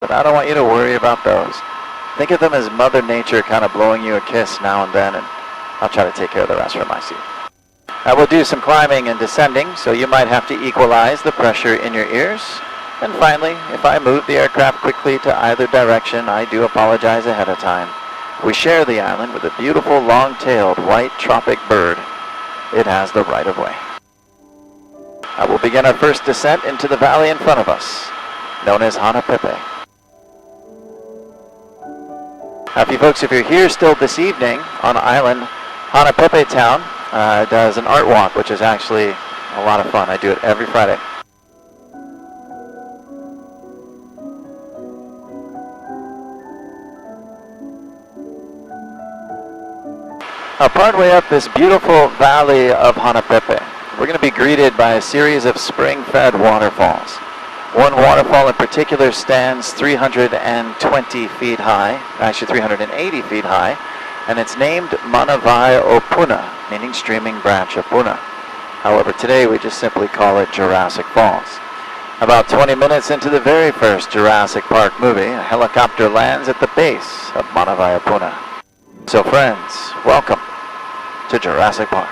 But I don't want you to worry about those. Think of them as Mother Nature kind of blowing you a kiss now and then, and I'll try to take care of the rest from my seat. I will do some climbing and descending, so you might have to equalize the pressure in your ears. And finally, if I move the aircraft quickly to either direction, I do apologize ahead of time. We share the island with a beautiful long-tailed white tropic bird. It has the right of way. I will begin our first descent into the valley in front of us, known as Hanapepe. Now, folks, if you're here still this evening on island, Hanapepe town does an art walk, which is actually a lot of fun. I do it every Friday. Partway up this beautiful valley of Hanapepe, we're going to be greeted by a series of spring-fed waterfalls. One waterfall in particular stands 320 feet high, actually 380 feet high, and it's named Manawai o Puna, meaning streaming branch of Puna. However, today we just simply call it Jurassic Falls. About 20 minutes into the very first Jurassic Park movie, a helicopter lands at the base of Manawai o Puna. So friends, welcome to Jurassic Park.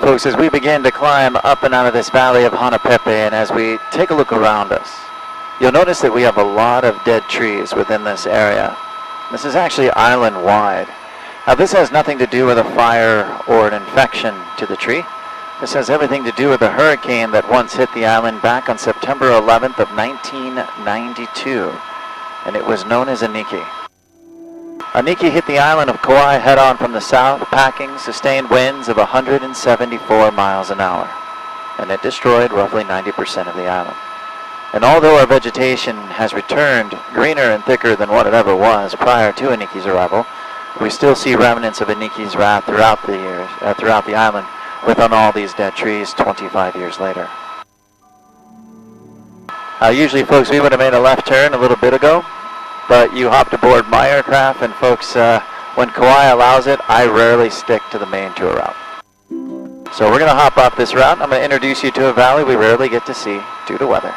Folks, as we begin to climb up and out of this valley of Hanapepe, and as we take a look around us, you'll notice that we have a lot of dead trees within this area. This is actually island-wide. Now, this has nothing to do with a fire or an infection to the tree. This has everything to do with a hurricane that once hit the island back on September 11th of 1992, and it was known as Aniki. Aniki hit the island of Kauai head-on from the south, packing sustained winds of 174 miles an hour, and it destroyed roughly 90% of the island. And although our vegetation has returned greener and thicker than what it ever was prior to Aniki's arrival, we still see remnants of Aniki's wrath throughout the island, within all these dead trees 25 years later. Usually, folks, we would have made a left turn a little bit ago, but you hopped aboard my aircraft, and folks, when Kauai allows it, I rarely stick to the main tour route. So we're going to hop off this route. I'm going to introduce you to a valley we rarely get to see due to weather.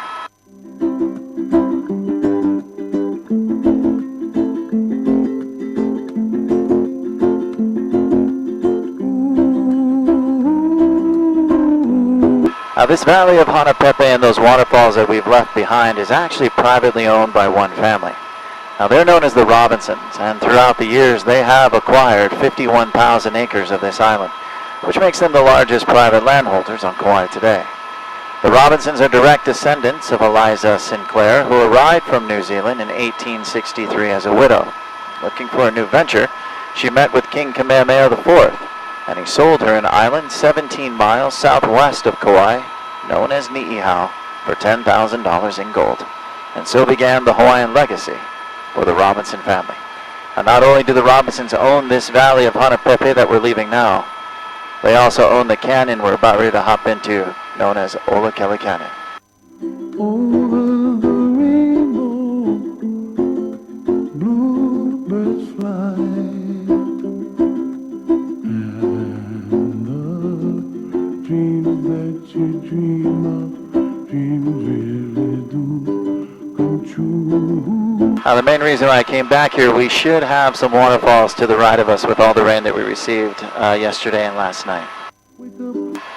Now, this valley of Hanapepe and those waterfalls that we've left behind is actually privately owned by one family. Now they're known as the Robinsons, and throughout the years they have acquired 51,000 acres of this island, which makes them the largest private landholders on Kauai today. The Robinsons are direct descendants of Eliza Sinclair, who arrived from New Zealand in 1863 as a widow. Looking for a new venture, she met with King Kamehameha IV, and he sold her an island 17 miles southwest of Kauai, known as Ni'ihau, for $10,000 in gold. And so began the Hawaiian legacy for the Robinson family. And not only do the Robinsons own this valley of Hanapepe that we're leaving now, they also own the canyon we're about ready to hop into, known as Olakele Canyon. Over the rainbow, bluebirds fly, and the dreams that you dream of, dreams really do come true. Now the main reason why I came back here, we should have some waterfalls to the right of us with all the rain that we received yesterday and last night.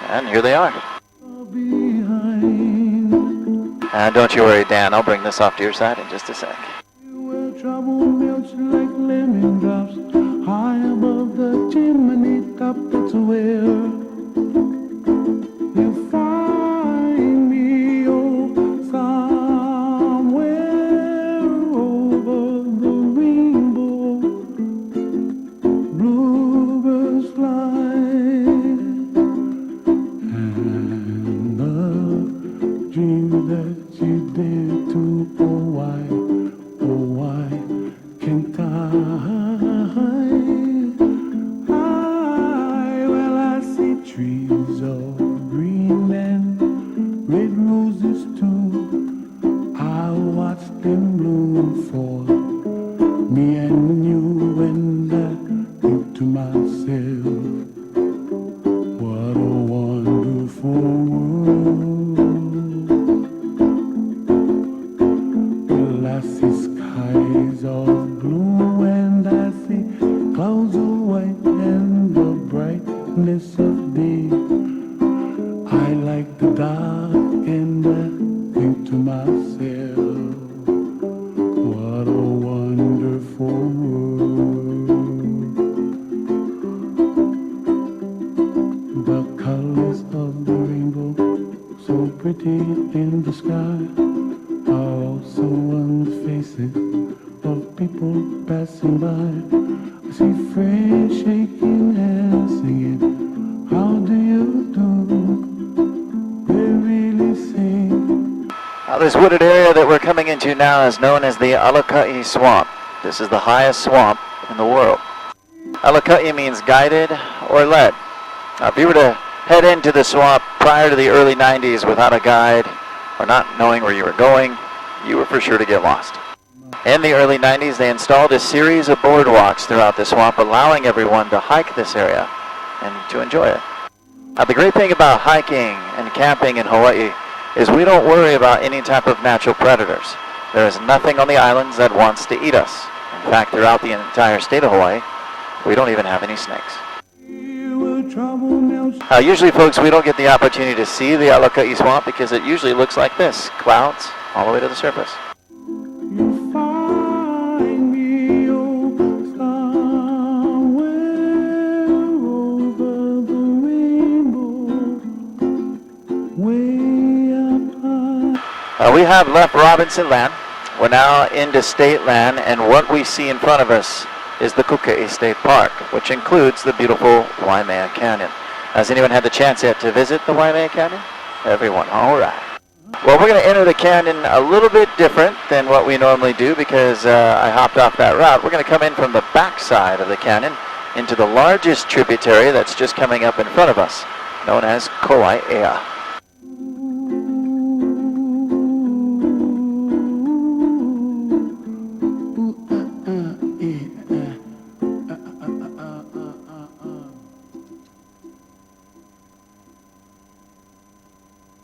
And here they are. And don't you worry, Dan, I'll bring this off to your side in just a sec. Where trouble melts like lemon drops, high above the chimney top, that's where you find me, oh, somewhere over the rainbow, bluebirds fly, and the dream that you dare to, oh why can't well, I see trees of green and red roses too. I watch them bloom for me and you, and I think to myself, what a wonderful world. Well, I see skies of blue, and I see clouds of white, and the brightness of day. I like the dark, and I think to myself, what a wonderful world. The colors of the rainbow, so pretty in the sky, are also on the faces of people passing by. I see friends shaking hands, singing, how do you do? They really sing. Now this wooded area that we're coming into now is known as the Alakai Swamp. This is the highest swamp in the world. Alakai means guided or led. Now if you were to head into the swamp prior to the early 90s without a guide or not knowing where you were going, you were for sure to get lost. In the early 90s, they installed a series of boardwalks throughout the swamp, allowing everyone to hike this area and to enjoy it. Now, the great thing about hiking and camping in Hawaii is we don't worry about any type of natural predators. There is nothing on the islands that wants to eat us. In fact, throughout the entire state of Hawaii, we don't even have any snakes. Now, usually, folks, we don't get the opportunity to see the Alakai Swamp because it usually looks like this, clouds all the way to the surface. You find me, oh, somewhere over the rainbow, way up high. We have left Robinson land. We're now into state land, and what we see in front of us is the Kukei State Park, which includes the beautiful Waimea Canyon. Has anyone had the chance yet to visit the Waimea Canyon? Everyone, all right. Well, we're going to enter the canyon a little bit different than what we normally do because I hopped off that route. We're going to come in from the back side of the canyon into the largest tributary that's just coming up in front of us, known as Kauai.